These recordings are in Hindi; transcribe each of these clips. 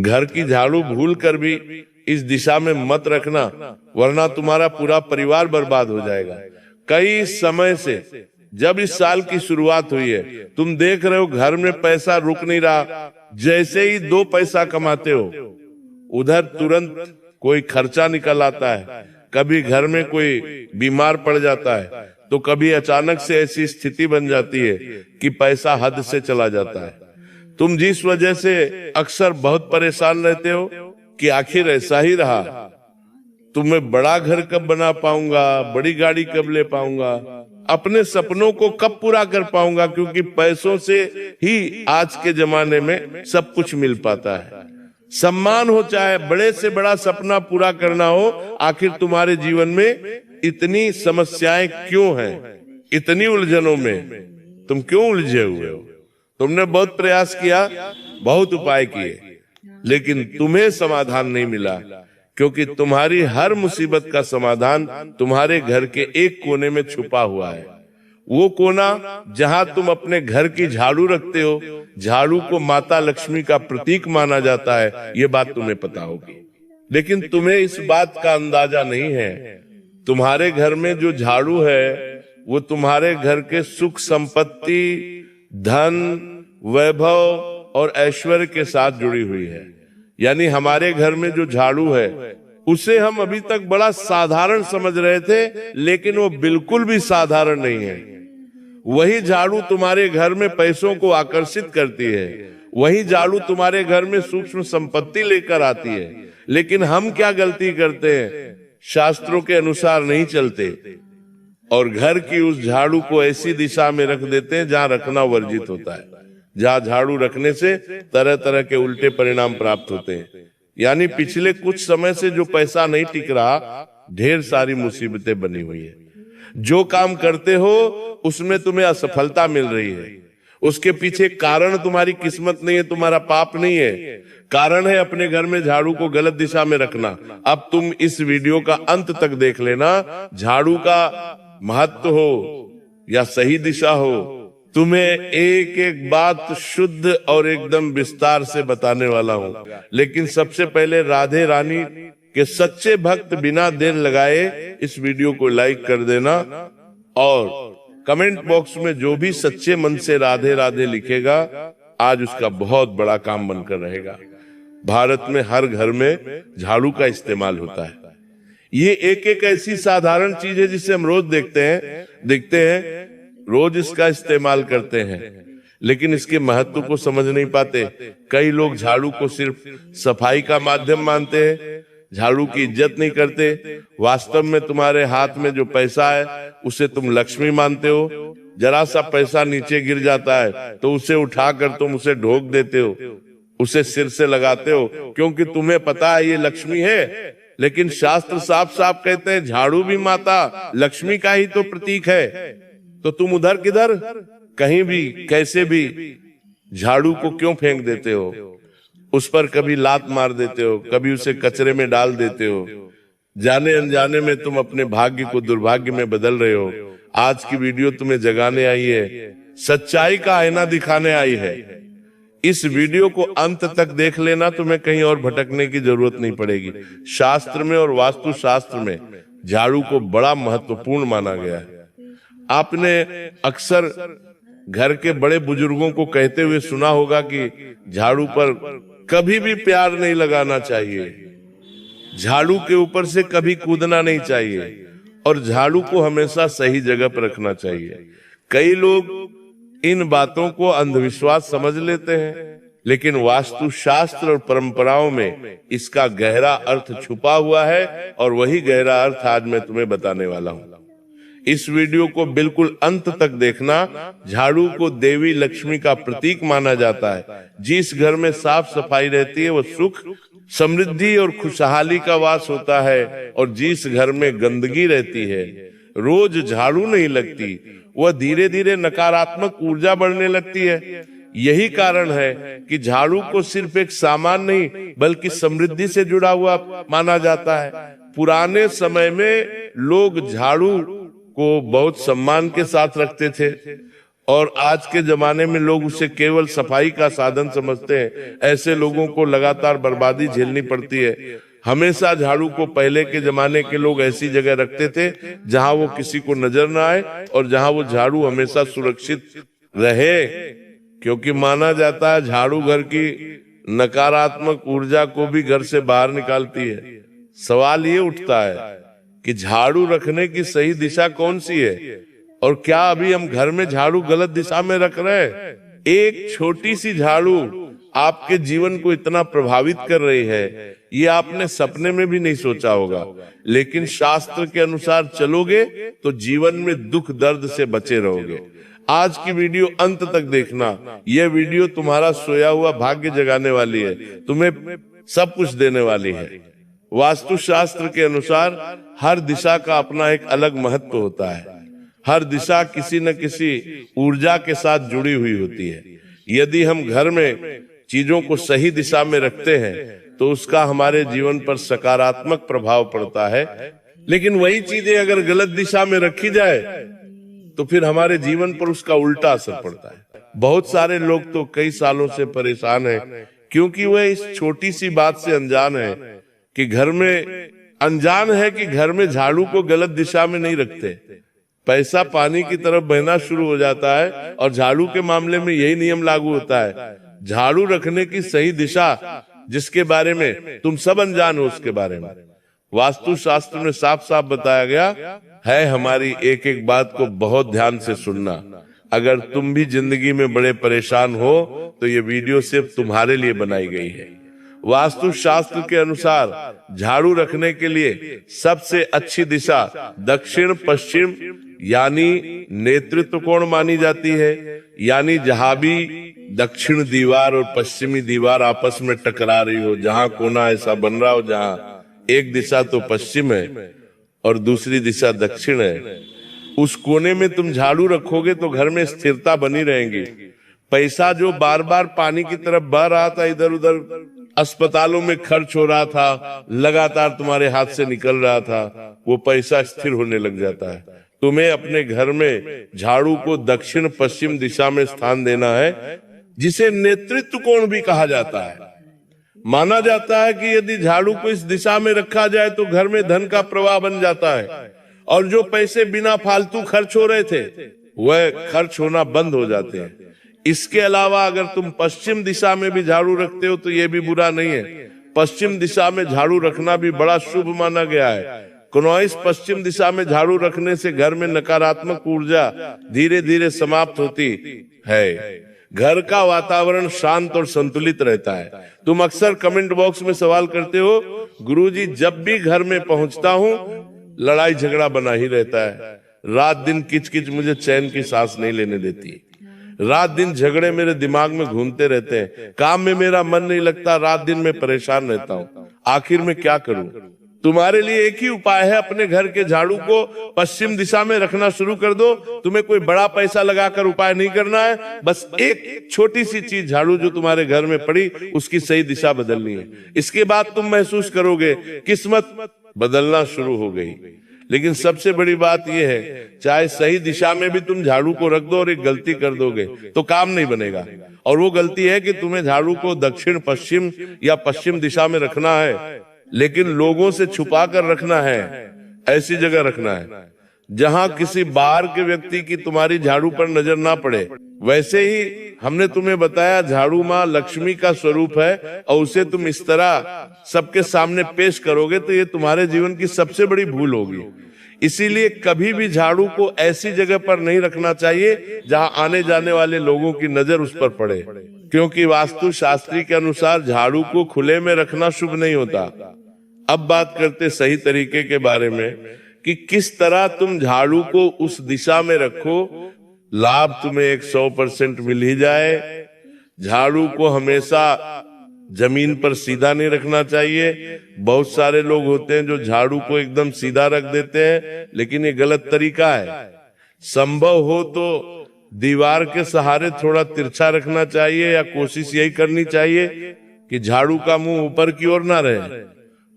घर की झाड़ू भूल कर भी इस दिशा में मत रखना, वरना तुम्हारा पूरा परिवार बर्बाद हो जाएगा। कई समय से जब इस साल की शुरुआत हुई है, तुम देख रहे हो घर में पैसा रुक नहीं रहा। जैसे ही 2 पैसा कमाते हो, उधर तुरंत कोई खर्चा निकल आता है। कभी घर में कोई बीमार पड़ जाता है, तो कभी अचानक से ऐसी स्थिति बन जाती है कि पैसा हद से चला जाता है। तुम जिस वजह से अक्सर बहुत परेशान रहते हो कि आखिर ऐसा ही रहा, तुम्हें बड़ा घर कब बना पाऊंगा, बड़ी गाड़ी कब ले पाऊंगा, अपने सपनों को कब पूरा कर पाऊंगा, क्योंकि पैसों से ही आज के जमाने में सब कुछ मिल पाता है। सम्मान हो चाहे बड़े से बड़ा सपना पूरा करना हो, आखिर तुम्हारे जीवन में इतनी समस्याएं क्यों हैं? इतनी उलझनों में तुम क्यों उलझे हुए हो? तुमने बहुत प्रयास किया, बहुत उपाय किए, लेकिन तुम्हें समाधान नहीं मिला, क्योंकि तुम्हारी हर मुसीबत का समाधान तुम्हारे घर के एक कोने में छुपा हुआ है। वो कोना जहां तुम अपने घर की झाड़ू रखते हो। झाड़ू को माता लक्ष्मी का प्रतीक माना जाता है, ये बात तुम्हें पता होगी, लेकिन तुम्हें इस बात का अंदाजा नहीं है। तुम्हारे घर में जो झाड़ू है वो तुम्हारे घर के सुख संपत्ति, धन, वैभव और ऐश्वर्य के साथ जुड़ी हुई है। यानी हमारे घर में जो झाड़ू है उसे हम अभी तक बड़ा साधारण समझ रहे थे, लेकिन वो बिल्कुल भी साधारण नहीं है। वही झाड़ू तुम्हारे घर में पैसों को आकर्षित करती है, वही झाड़ू तुम्हारे घर में सूक्ष्म संपत्ति लेकर आती है। लेकिन हम क्या गलती करते हैं? शास्त्रों के अनुसार नहीं चलते और घर की उस झाड़ू को ऐसी दिशा में रख देते हैं जहां रखना वर्जित होता है, जहां झाड़ू रखने से तरह तरह के उल्टे परिणाम प्राप्त होते हैं। यानी पिछले कुछ समय से जो पैसा नहीं टिक रहा, ढेर सारी मुसीबतें बनी हुई है। जो काम करते हो उसमें तुम्हें असफलता मिल रही है, उसके पीछे कारण तुम्हारी किस्मत नहीं है, तुम्हारा पाप नहीं है, कारण है अपने घर में झाड़ू को गलत दिशा में रखना। अब तुम इस वीडियो का अंत तक देख लेना। झाड़ू का महत्व हो या सही दिशा हो, तुम्हें एक एक बात शुद्ध और एकदम विस्तार से बताने वाला हूं। लेकिन सबसे पहले राधे रानी के सच्चे भक्त बिना देर लगाए इस वीडियो को लाइक कर देना और कमेंट बॉक्स में जो भी सच्चे मन से राधे राधे लिखेगा, आज उसका बहुत बड़ा काम बनकर रहेगा। भारत में हर घर में झाड़ू का इस्तेमाल होता है। ये एक एक ऐसी साधारण चीज है जिसे हम रोज देखते हैं, रोज इसका इस्तेमाल करते हैं, लेकिन इसके महत्व को समझ नहीं पाते। कई लोग झाड़ू को सिर्फ सफाई का माध्यम मानते हैं, झाड़ू की इज्जत नहीं करते। वास्तव में तुम्हारे हाथ में जो पैसा है उसे तुम लक्ष्मी मानते हो। जरा सा पैसा नीचे गिर जाता है तो उसे उठाकर तुम उसे ढोक देते हो, उसे सिर से लगाते हो, क्योंकि तुम्हें पता है ये लक्ष्मी है। लेकिन शास्त्र साफ साफ कहते हैं झाड़ू भी माता लक्ष्मी का ही तो प्रतीक है। तो तुम उधर किधर, कहीं भी कैसे भी झाड़ू को क्यों फेंक देते हो? उस पर कभी लात मार देते हो, कभी उसे कचरे में डाल देते हो। जाने अनजाने में तुम अपने भाग्य को दुर्भाग्य में बदल रहे हो। आज की वीडियो तुम्हें जगाने आई है, सच्चाई का आईना दिखाने आई है। इस वीडियो को अंत तक देख लेना, तुम्हें कहीं और भटकने की जरूरत नहीं पड़ेगी। शास्त्र में और वास्तु शास्त्र में झाड़ू को बड़ा महत्वपूर्ण माना गया है। आपने अक्सर घर के बड़े बुजुर्गों को कहते हुए सुना होगा कि झाड़ू पर कभी भी प्यार नहीं लगाना चाहिए, झाड़ू के ऊपर से कभी कूदना नहीं चाहिए और झाड़ू को हमेशा सही जगह पर रखना चाहिए। कई लोग इन बातों को अंधविश्वास समझ लेते हैं, लेकिन वास्तु शास्त्र और परंपराओं में इसका गहरा अर्थ छुपा हुआ है और वही गहरा अर्थ आज मैं तुम्हें बताने वाला हूं। इस वीडियो को बिल्कुल अंत तक देखना। झाड़ू को देवी लक्ष्मी का प्रतीक माना जाता है। जिस घर में साफ सफाई रहती है वो सुख, समृद्धि और खुशहाली का वास होता है, और जिस घर में गंदगी रहती है, रोज झाड़ू नहीं लगती, वह धीरे धीरे नकारात्मक ऊर्जा बढ़ने लगती है। यही कारण है कि झाड़ू को सिर्फ एक सामान नहीं बल्कि समृद्धि से जुड़ा हुआ माना जाता है। पुराने समय में लोग झाड़ू को बहुत सम्मान के साथ रखते थे और आज के जमाने में लोग उसे केवल सफाई का साधन समझते हैं। ऐसे लोगों को लगातार बर्बादी झेलनी पड़ती है। हमेशा झाड़ू को पहले के जमाने के लोग ऐसी जगह रखते थे जहां वो किसी को नजर ना आए और जहां वो झाड़ू हमेशा सुरक्षित रहे, क्योंकि माना जाता है झाड़ू घर की नकारात्मक ऊर्जा को भी घर से बाहर निकालती है। सवाल ये उठता है कि झाड़ू रखने की सही दिशा कौन सी है, और क्या अभी हम घर में झाड़ू गलत दिशा में रख रहे हैं? एक छोटी सी झाड़ू आपके जीवन को इतना प्रभावित कर रही है, ये आपने सपने में भी नहीं सोचा होगा। लेकिन शास्त्र के अनुसार चलोगे तो जीवन में दुख दर्द से बचे रहोगे। आज की वीडियो अंत तक देखना। यह वीडियो तुम्हारा सोया हुआ भाग्य जगाने वाली है, तुम्हें सब कुछ देने वाली है। वास्तुशास्त्र के अनुसार हर दिशा का अपना एक अलग महत्व होता है। हर दिशा किसी न किसी ऊर्जा के साथ जुड़ी हुई होती है। यदि हम घर में चीजों को सही दिशा में रखते हैं तो उसका हमारे जीवन पर सकारात्मक प्रभाव पड़ता है। लेकिन वही चीजें अगर गलत दिशा में रखी जाए तो फिर हमारे जीवन पर उसका उल्टा असर पड़ता है। बहुत सारे लोग तो कई सालों से परेशान हैं, क्योंकि वह इस छोटी सी बात से अनजान है कि घर में झाड़ू को गलत दिशा में नहीं रखते। पैसा पानी की तरफ बहना शुरू हो जाता है और झाड़ू के मामले में यही नियम लागू होता है। झाड़ू रखने की सही दिशा, जिसके बारे में तुम सब अनजान हो, उसके बारे में वास्तु शास्त्र में साफ साफ बताया गया है। हमारी एक एक बात को बहुत ध्यान से सुनना। अगर तुम भी जिंदगी में बड़े परेशान हो तो ये वीडियो सिर्फ तुम्हारे लिए बनाई गई है। वास्तु शास्त्र के अनुसार झाड़ू रखने के लिए सबसे अच्छी दिशा दक्षिण पश्चिम यानी नेतृत्व कोण मानी जाती है। यानी जहां भी दक्षिण दीवार और पश्चिमी दीवार आपस में टकरा रही हो, जहां कोना ऐसा बन रहा हो जहां एक दिशा तो पश्चिम है और दूसरी दिशा दक्षिण है, उस कोने में तुम झाड़ू रखोगे तो घर में स्थिरता बनी रहेगी। पैसा जो बार बार पानी की तरफ बह रहा था, इधर उधर अस्पतालों में खर्च हो रहा था, लगातार तुम्हारे हाथ से निकल रहा था, वो पैसा स्थिर होने लग जाता है। तुम्हें अपने घर में झाड़ू को दक्षिण पश्चिम दिशा में स्थान देना है, जिसे नेतृत्व कोण भी कहा जाता है। माना जाता है कि यदि झाड़ू को इस दिशा में रखा जाए तो घर में धन का प्रवाह बन जाता है और जो पैसे बिना फालतू खर्च हो रहे थे वह खर्च होना बंद हो जाते हैं। इसके अलावा अगर तुम पश्चिम दिशा में भी झाड़ू रखते हो तो यह भी बुरा नहीं है। पश्चिम दिशा में झाड़ू रखना भी बड़ा शुभ माना गया है। क्योंकि पश्चिम दिशा में झाड़ू रखने से घर में नकारात्मक ऊर्जा धीरे धीरे समाप्त होती है। घर का वातावरण शांत और संतुलित रहता है। तुम अक्सर कमेंट बॉक्स में सवाल करते हो, गुरुजी जब भी घर में पहुंचता हूं लड़ाई झगड़ा बना ही रहता है, रात दिन किचकिच मुझे चैन की सांस नहीं लेने देती, रात दिन झगड़े मेरे दिमाग में घूमते रहते हैं, काम में मेरा मन नहीं लगता, रात दिन में परेशान रहता हूं, आखिर में क्या करूं? तुम्हारे लिए एक ही उपाय है, अपने घर के झाड़ू को पश्चिम दिशा में रखना शुरू कर दो। तुम्हें कोई बड़ा पैसा लगाकर उपाय नहीं करना है, बस एक छोटी सी चीज झाड़ू जो तुम्हारे घर में पड़ी उसकी सही दिशा बदलनी है। इसके बाद तुम महसूस करोगे किस्मत बदलना शुरू हो गई। लेकिन सबसे बड़ी बात यह है, चाहे सही दिशा में भी तुम झाड़ू को रख दो और एक गलती कर दोगे तो काम नहीं बनेगा। और वो गलती है कि तुम्हें झाड़ू को दक्षिण पश्चिम या पश्चिम दिशा में रखना है, लेकिन लोगों से छुपा कर रखना है। ऐसी जगह रखना है जहां किसी बाहर के व्यक्ति की तुम्हारी झाड़ू पर नजर ना पड़े। वैसे ही हमने तुम्हें बताया झाड़ू माँ लक्ष्मी का स्वरूप है और उसे तुम इस तरह सबके सामने पेश करोगे तो ये तुम्हारे जीवन की सबसे बड़ी भूल होगी। इसीलिए कभी भी झाड़ू को ऐसी जगह पर नहीं रखना चाहिए जहां आने जाने वाले लोगों की नजर उस पर पड़े, क्योंकि वास्तु शास्त्री के अनुसार झाड़ू को खुले में रखना शुभ नहीं होता। अब बात करते सही तरीके के बारे में कि किस तरह तुम झाड़ू को उस दिशा में रखो लाभ तुम्हें 100% मिल ही जाए। झाड़ू को हमेशा जमीन पर सीधा नहीं रखना चाहिए। बहुत सारे लोग होते हैं जो झाड़ू को एकदम सीधा रख देते हैं, लेकिन ये गलत तरीका है। संभव हो तो दीवार के सहारे थोड़ा तिरछा रखना चाहिए, या कोशिश यही करनी चाहिए कि झाड़ू का मुंह ऊपर की ओर ना रहे,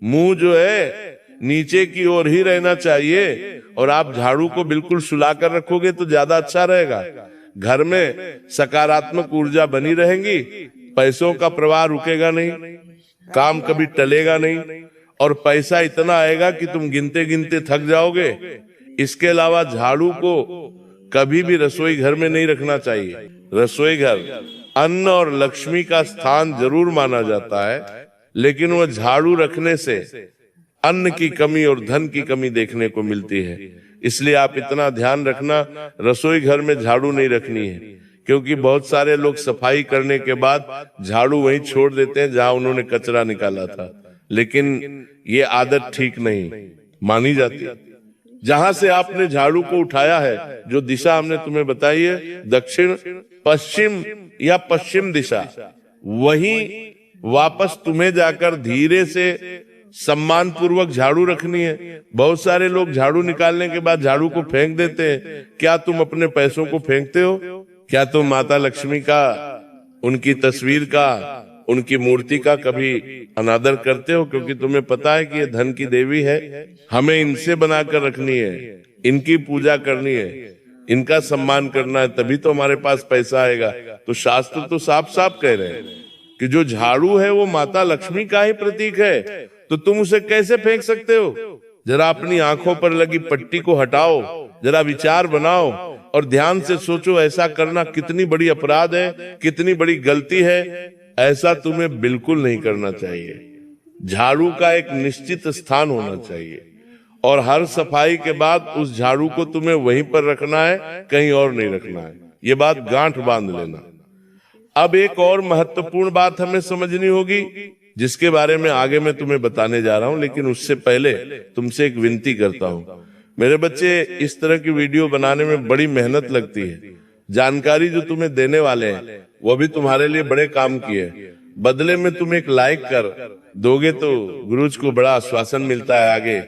मुंह जो है नीचे की ओर ही रहना चाहिए। और आप झाड़ू को बिल्कुल सुलाकर रखोगे तो ज्यादा अच्छा रहेगा। घर में सकारात्मक ऊर्जा बनी रहेंगी, पैसों का प्रवाह रुकेगा नहीं, काम कभी टलेगा नहीं, और पैसा इतना आएगा कि तुम गिनते गिनते थक जाओगे। इसके अलावा झाड़ू को कभी भी रसोई घर में नहीं रखना चाहिए। रसोई घर अन्न और लक्ष्मी का स्थान जरूर माना जाता है, लेकिन वह झाड़ू रखने से अन्न की कमी और धन की कमी देखने को मिलती है। इसलिए आप इतना ध्यान रखना, रसोई घर में झाड़ू नहीं रखनी है, क्योंकि बहुत सारे लोग सफाई करने के बाद झाड़ू वहीं छोड़ देते हैं जहां उन्होंने कचरा निकाला था, लेकिन ये आदत ठीक नहीं मानी जाती। जहां से आपने झाड़ू को उठाया है, जो दिशा हमने तुम्हें बताई है, दक्षिण, पश्चिम या पश्चिम दिशा, वहीं वापस तुम्हें जाकर धीरे से सम्मान पूर्वक झाड़ू रखनी है। बहुत सारे लोग झाड़ू निकालने के बाद झाड़ू को फेंक देते हैं। क्या तुम अपने पैसों को फेंकते हो? क्या तुम माता लक्ष्मी का, उनकी तस्वीर का, उनकी मूर्ति का कभी अनादर करते हो? क्योंकि तुम्हें पता है कि ये धन की देवी है, हमें इनसे बनाकर रखनी है, इनकी पूजा करनी है, इनका सम्मान करना है, तभी तो हमारे पास पैसा आएगा। तो शास्त्र तो साफ साफ कह रहे हैं कि जो झाड़ू है वो माता लक्ष्मी का ही प्रतीक है, तो तुम उसे कैसे फेंक सकते हो? जरा अपनी आंखों पर लगी पट्टी को हटाओ, जरा विचार बनाओ और ध्यान से सोचो, ऐसा करना कितनी बड़ी अपराध है, कितनी बड़ी गलती है। ऐसा तुम्हें बिल्कुल नहीं करना चाहिए। झाड़ू का एक निश्चित स्थान होना चाहिए और हर सफाई के बाद उस झाड़ू को तुम्हें वहीं पर रखना है, कहीं और नहीं रखना है। ये बात गांठ बांध लेना। अब एक और महत्वपूर्ण बात हमें समझनी होगी, जिसके बारे में आगे मैं तुम्हें बताने जा रहा हूं, लेकिन उससे पहले तुमसे एक विनती करता हूं। मेरे बच्चे, इस तरह की वीडियो बनाने में बड़ी मेहनत लगती है। जानकारी जो तुम्हें देने वाले हैं वो भी तुम्हारे लिए बड़े काम की है। बदले में तुम एक लाइक कर दोगे तो गुरुज को बड़ा आश्वासन मिलता है आगे,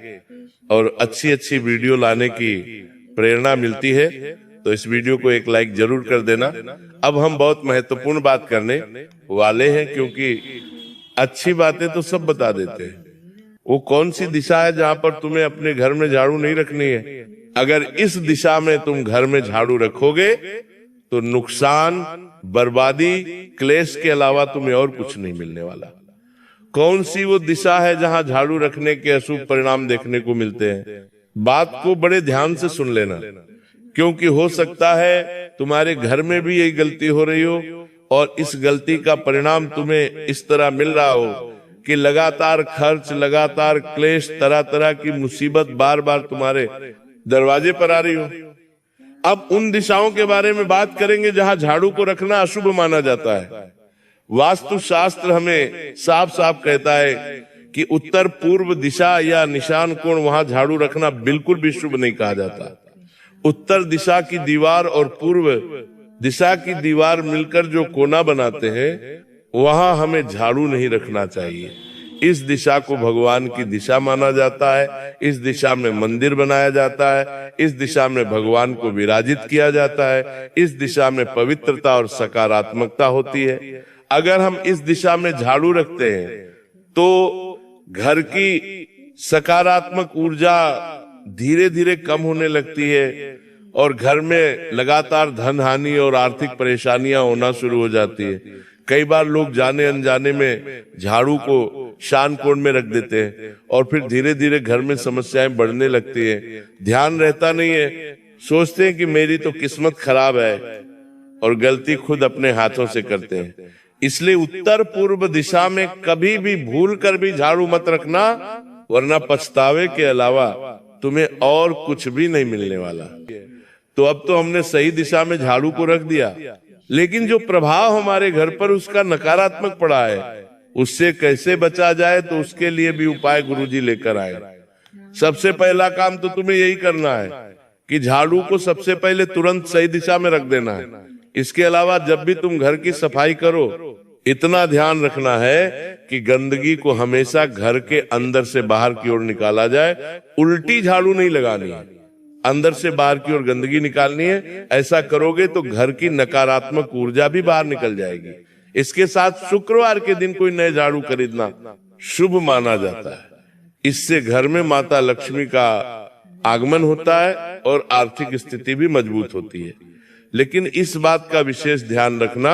और अच्छी अच्छी वीडियो लाने की प्रेरणा मिलती है। तो इस वीडियो को एक लाइक जरूर कर देना। अब हम बहुत महत्वपूर्ण बात करने वाले हैं, क्योंकि अच्छी बातें तो सब बता देते हैं। वो कौन सी दिशा है जहां पर तुम्हें अपने घर में झाड़ू नहीं रखनी है? अगर इस दिशा में तुम घर में झाड़ू रखोगे तो नुकसान, बर्बादी, क्लेश के अलावा तुम्हें और कुछ नहीं मिलने वाला। कौन सी वो दिशा है जहां झाड़ू रखने के अशुभ परिणाम देखने को मिलते हैं? बात को बड़े ध्यान से सुन लेना, क्योंकि हो सकता है तुम्हारे घर में भी यही गलती हो रही हो और इस गलती का परिणाम तुम्हें इस तरह मिल रहा हो कि लगातार खर्च, लगातार क्लेश, तरह तरह की मुसीबत बार बार तुम्हारे दरवाजे पर आ रही हो। अब उन दिशाओं के बारे में बात करेंगे जहां झाड़ू को रखना अशुभ माना जाता है। वास्तु शास्त्र हमें साफ साफ कहता है कि उत्तर पूर्व दिशा या निशान कोण, वहां झाड़ू रखना बिल्कुल भी शुभ नहीं कहा जाता। उत्तर दिशा की दीवार और पूर्व दिशा की दीवार मिलकर जो कोना बनाते हैं, वहां हमें झाड़ू नहीं रखना चाहिए। इस दिशा को भगवान की दिशा माना जाता है। इस दिशा में मंदिर बनाया जाता है, इस दिशा में भगवान को विराजित किया जाता है, इस दिशा में पवित्रता और सकारात्मकता होती है। अगर हम इस दिशा में झाड़ू रखते हैं तो घर की सकारात्मक ऊर्जा धीरे धीरे कम होने लगती है और घर में लगातार धन हानि और आर्थिक परेशानियां होना शुरू हो जाती है। कई बार लोग जाने अनजाने में झाड़ू को शान कोण में रख देते हैं और फिर धीरे धीरे घर में समस्याएं बढ़ने लगती है। ध्यान रहता नहीं है, सोचते हैं कि मेरी तो किस्मत खराब है और गलती खुद अपने हाथों से करते हैं। इसलिए उत्तर पूर्व दिशा में कभी भी भूल कर भी झाड़ू मत रखना, वरना पछतावे के अलावा तुम्हें और कुछ भी नहीं मिलने वाला। तो अब तो हमने सही दिशा में झाड़ू को रख दिया, लेकिन जो प्रभाव हमारे घर पर उसका नकारात्मक पड़ा है, उससे कैसे बचा जाए, तो उसके लिए भी उपाय गुरुजी लेकर आए। सबसे पहला काम तो तुम्हें यही करना है कि झाड़ू को सबसे पहले तुरंत सही दिशा में रख देना है। इसके अलावा जब भी तुम घर की सफाई करो, इतना ध्यान रखना है कि गंदगी को हमेशा घर के अंदर से बाहर की ओर निकाला जाए। उल्टी झाड़ू नहीं लगानी है, अंदर से बाहर की ओर गंदगी निकालनी है। ऐसा करोगे तो घर की नकारात्मक ऊर्जा भी बाहर निकल जाएगी। इसके साथ शुक्रवार के दिन कोई नए झाड़ू खरीदना शुभ माना जाता है। इससे घर में माता लक्ष्मी का आगमन होता है और आर्थिक स्थिति भी मजबूत होती है। लेकिन इस बात का विशेष ध्यान रखना,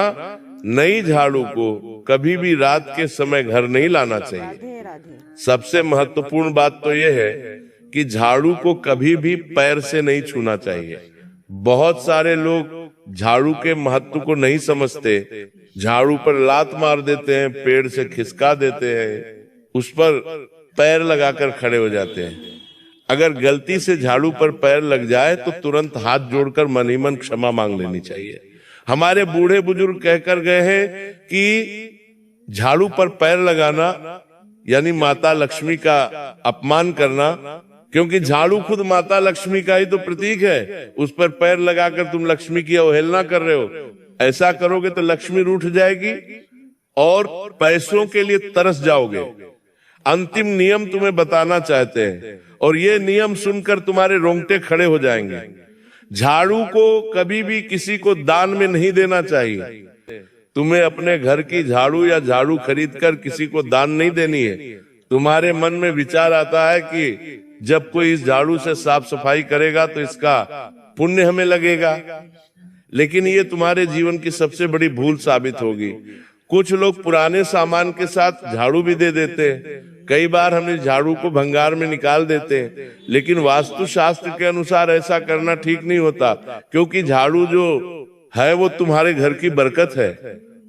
नई झाड़ू को कभी भी रात के समय घर नहीं लाना चाहिए। राधे राधे। सबसे महत्वपूर्ण बात तो यह है कि झाड़ू को कभी भी पैर से नहीं छूना चाहिए। बहुत सारे लोग झाड़ू के महत्व को नहीं समझते, झाड़ू पर लात मार देते हैं, पेड़ से खिसका देते हैं, उस पर पैर लगाकर खड़े हो जाते हैं। अगर गलती से झाड़ू पर पैर लग जाए तो तुरंत हाथ जोड़कर मन ही मन क्षमा मांग लेनी चाहिए। हमारे बूढ़े बुजुर्ग कहकर गए हैं कि झाड़ू पर पैर लगाना यानी माता लक्ष्मी का अपमान करना, क्योंकि झाड़ू खुद माता लक्ष्मी का ही तो प्रतीक है। उस पर पैर लगाकर तुम लक्ष्मी की अवहेलना कर रहे हो। ऐसा करोगे तो लक्ष्मी रूठ जाएगी और पैसों के लिए तरस जाओगे। अंतिम नियम तुम्हें बताना चाहते हैं और ये नियम सुनकर तुम्हारे रोंगटे खड़े हो जाएंगे। झाड़ू को कभी भी किसी को दान में नहीं देना चाहिए। तुम्हें अपने घर की झाड़ू या झाड़ू खरीदकर किसी को दान नहीं देनी है। तुम्हारे मन में विचार आता है कि जब कोई इस झाड़ू से साफ सफाई करेगा तो इसका पुण्य हमें लगेगा, लेकिन ये तुम्हारे जीवन की सबसे बड़ी भूल साबित होगी। कुछ लोग पुराने सामान के साथ झाड़ू भी दे देते हैं। कई बार हम इस झाड़ू को भंगार में निकाल देते हैं, लेकिन वास्तु शास्त्र के अनुसार ऐसा करना ठीक नहीं होता, क्योंकि झाड़ू जो है वो तुम्हारे घर की बरकत है,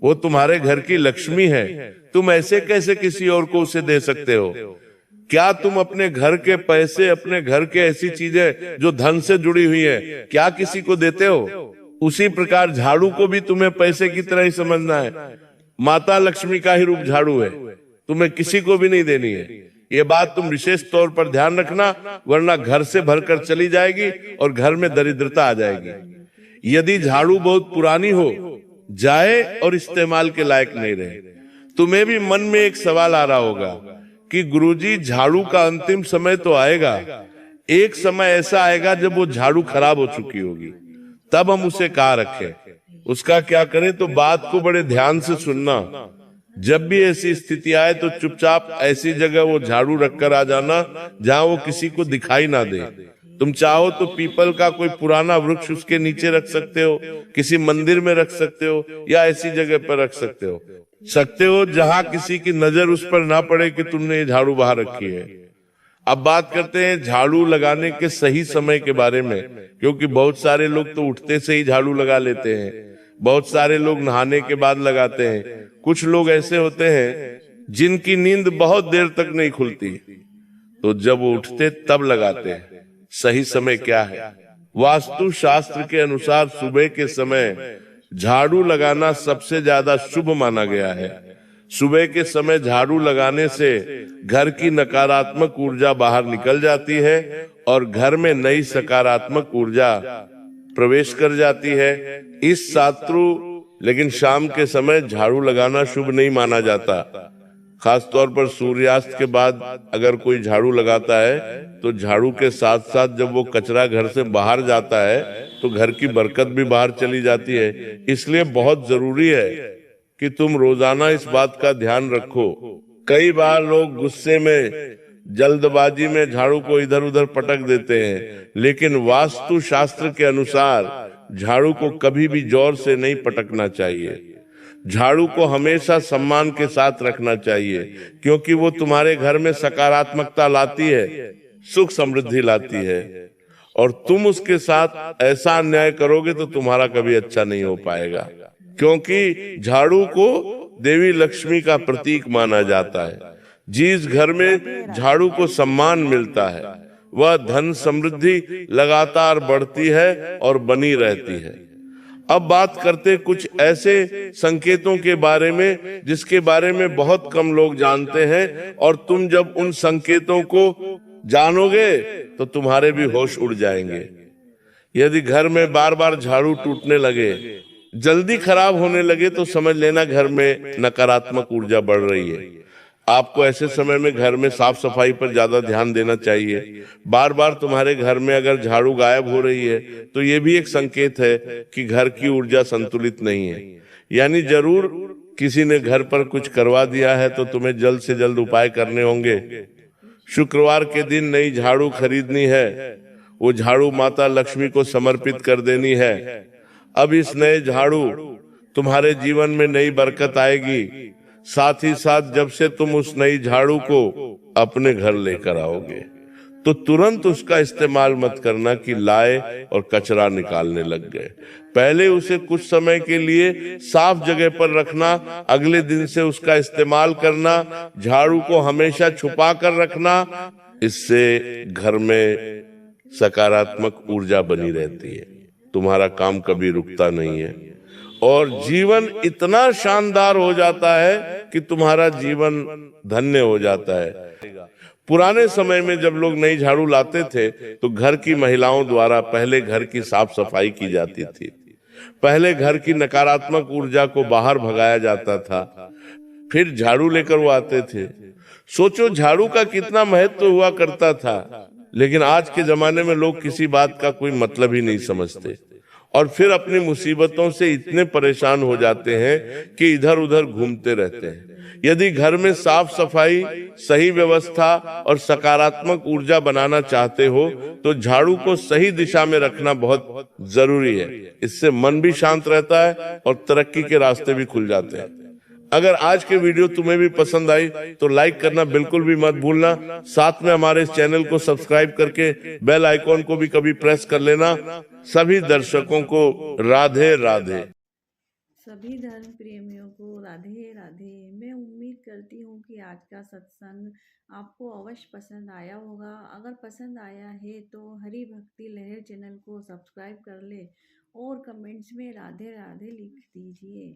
वो तुम्हारे घर की लक्ष्मी है। तुम ऐसे कैसे किसी और को उसे दे सकते हो? क्या तुम अपने घर के पैसे, अपने घर के ऐसी चीजें जो धन से जुड़ी हुई है, क्या किसी को देते हो? उसी प्रकार झाड़ू को भी तुम्हें पैसे की तरह ही समझना है। माता लक्ष्मी का ही रूप झाड़ू है, तुम्हें किसी को भी नहीं देनी है। ये बात तुम विशेष तौर पर ध्यान रखना, वरना घर से भरकर चली जाएगी और घर में दरिद्रता आ जाएगी। यदि झाड़ू बहुत पुरानी हो जाए और इस्तेमाल के लायक नहीं रहे, तुम्हें भी मन में एक सवाल आ रहा होगा कि गुरुजी झाड़ू का अंतिम समय तो आएगा, एक समय ऐसा आएगा जब वो झाड़ू खराब हो चुकी होगी, तब हम उसे कहाँ रखें, उसका क्या करें? तो बात को बड़े ध्यान से सुनना। जब भी ऐसी स्थिति आए तो चुपचाप ऐसी जगह वो झाड़ू रखकर आ जाना जहां वो किसी को दिखाई ना दे। तुम चाहो तो पीपल का कोई पुराना वृक्ष उसके नीचे रख सकते हो, किसी मंदिर में रख सकते हो, या ऐसी जगह पर रख सकते हो जहां किसी की नजर उस पर ना पड़े कि तुमने ये झाड़ू बाहर रखी है। अब बात करते हैं झाड़ू लगाने के सही समय के बारे में, क्योंकि बहुत सारे लोग तो उठते से ही झाड़ू लगा लेते हैं, बहुत सारे लोग नहाने के बाद लगाते हैं, कुछ लोग ऐसे होते हैं जिनकी नींद बहुत देर तक नहीं खुलती, तो जब वो उठते तब लगाते हैं। सही समय क्या है? वास्तु शास्त्र के अनुसार सुबह के समय झाड़ू लगाना सबसे ज्यादा शुभ माना गया है। सुबह के समय झाड़ू लगाने से घर की नकारात्मक ऊर्जा बाहर निकल जाती है और घर में नई सकारात्मक ऊर्जा प्रवेश कर जाती है। इस शास्त्रु लेकिन शाम के समय झाड़ू लगाना शुभ नहीं माना जाता। खास तौर पर सूर्यास्त के बाद अगर कोई झाड़ू लगाता है तो झाड़ू के साथ साथ जब वो कचरा घर से बाहर जाता है तो घर की बरकत भी बाहर चली जाती है। इसलिए बहुत जरूरी है कि तुम रोजाना इस बात का ध्यान रखो। कई बार लोग गुस्से में, जल्दबाजी में झाड़ू को इधर उधर पटक देते हैं, लेकिन वास्तु शास्त्र के अनुसार झाड़ू को कभी भी जोर से नहीं पटकना चाहिए। झाड़ू को हमेशा सम्मान के साथ रखना चाहिए, क्योंकि वो तुम्हारे घर में सकारात्मकता लाती है, सुख समृद्धि लाती है, और तुम उसके साथ ऐसा अन्याय करोगे तो तुम्हारा कभी अच्छा नहीं हो पाएगा। क्योंकि झाड़ू को देवी लक्ष्मी का प्रतीक माना जाता है। जिस घर में झाड़ू को सम्मान मिलता है वह धन समृद्धि लगातार बढ़ती है और बनी रहती है। अब बात करते कुछ ऐसे संकेतों के बारे में जिसके बारे में बहुत कम लोग जानते हैं, और तुम जब उन संकेतों को जानोगे तो तुम्हारे भी होश उड़ जाएंगे। यदि घर में बार बार झाड़ू टूटने लगे, जल्दी खराब होने लगे, तो समझ लेना घर में नकारात्मक ऊर्जा बढ़ रही है। आपको ऐसे समय में घर में साफ सफाई पर ज्यादा ध्यान देना चाहिए। बार बार तुम्हारे घर में अगर झाड़ू गायब हो रही है तो ये भी एक संकेत है कि घर की ऊर्जा संतुलित नहीं है। यानी जरूर किसी ने घर पर कुछ करवा दिया है, तो तुम्हें जल्द से जल्द उपाय करने होंगे। शुक्रवार के दिन नई झाड़ू खरीदनी है, वो झाड़ू माता लक्ष्मी को समर्पित कर देनी है। अब इस नए झाड़ू तुम्हारे जीवन में नई बरकत आएगी। साथ ही साथ जब से तुम उस नई झाड़ू को अपने घर लेकर आओगे तो तुरंत उसका इस्तेमाल मत करना कि लाए और कचरा निकालने लग गए। पहले उसे कुछ समय के लिए साफ जगह पर रखना, अगले दिन से उसका इस्तेमाल करना, झाड़ू को हमेशा छुपा कर रखना। इससे घर में सकारात्मक ऊर्जा बनी रहती है, तुम्हारा काम कभी रुकता नहीं है और जीवन इतना शानदार हो जाता है कि तुम्हारा जीवन धन्य हो जाता है। पुराने समय में जब लोग नई झाड़ू लाते थे तो घर की महिलाओं द्वारा पहले घर की साफ सफाई की जाती थी, पहले घर की नकारात्मक ऊर्जा को बाहर भगाया जाता था, फिर झाड़ू लेकर वो आते थे। सोचो झाड़ू का कितना महत्व हुआ करता था। लेकिन आज के जमाने में लोग किसी बात का कोई मतलब ही नहीं समझते और फिर अपनी मुसीबतों से इतने परेशान हो जाते हैं कि इधर उधर घूमते रहते हैं। यदि घर में साफ सफाई, सही व्यवस्था और सकारात्मक ऊर्जा बनाना चाहते हो तो झाड़ू को सही दिशा में रखना बहुत जरूरी है। इससे मन भी शांत रहता है और तरक्की के रास्ते भी खुल जाते हैं। अगर आज के वीडियो तुम्हें भी पसंद आई तो लाइक करना बिल्कुल भी मत भूलना। साथ में हमारे इस चैनल को सब्सक्राइब करके बेल आइकॉन को भी कभी प्रेस कर लेना। सभी दर्शकों को राधे राधे। सभी धर्म प्रेमियों को राधे राधे। मैं उम्मीद करती हूँ कि आज का सत्संग आपको अवश्य पसंद आया होगा। अगर पसंद आया है तो हरि भक्ति लहर चैनल को सब्सक्राइब कर ले और कमेंट्स में राधे राधे लिख दीजिए।